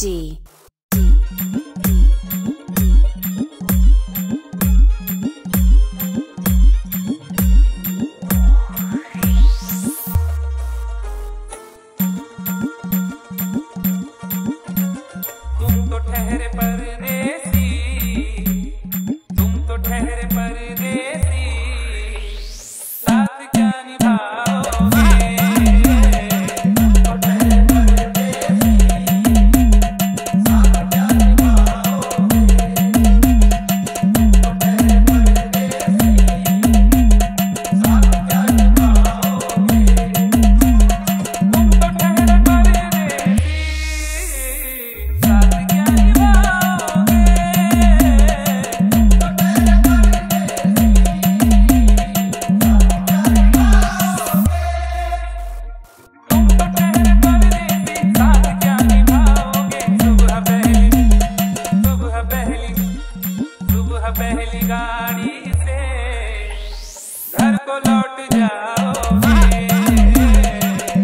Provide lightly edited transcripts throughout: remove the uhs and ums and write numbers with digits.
D. तुम तो ठहरे परदेसी, तुम तो ठहरे परदेसी, साथ क्या निभाओगे? तुम तो ठहरे परदेसी, साथ क्या निभाओगे? तुम तो ठहरे परदेसी, साथ क्या निभाओगे? तुम तो ठहरे परदेसी, साथ क्या निभाओगे? तुम तो ठहरे परदेसी, साथ क्या निभाओगे? सुबह पहली गाड़ी से घर को लौट जाओगे।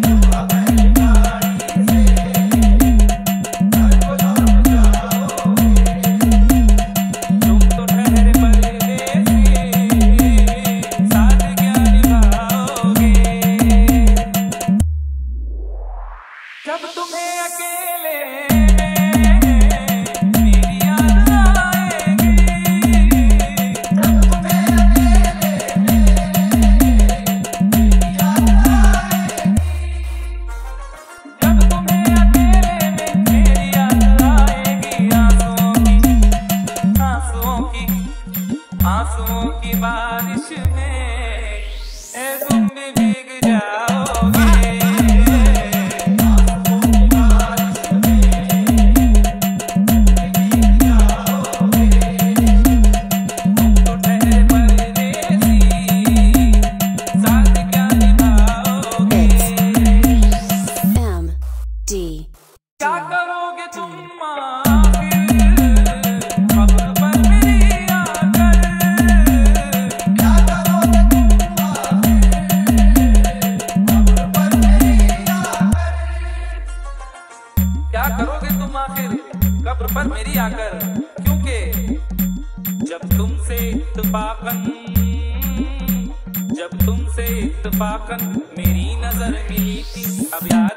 सुबह पहली गाड़ी से घर को लौट जाओगे। तुम तो ठहरे परदेसी, साथ क्या निभाओगे? जब तुम्हें अकेले मेरी याद आएगी, जब तुम्हें अकेले मेरी याद आएगी, जब तुम्हें अकेले मेरी याद आएगी, आंसुओं की बारिश में तुम भी भीग जाओगे। क्या करोगे तुम खबर पर मेरी आकर? क्या करोगे तुम खबर पर मेरी आकर? क्या करोगे तुम आखिर कब्र पर मेरी आकर? क्योंकि जब तुमसे इत्तफाकन मेरी नजर मिली थी, अब याद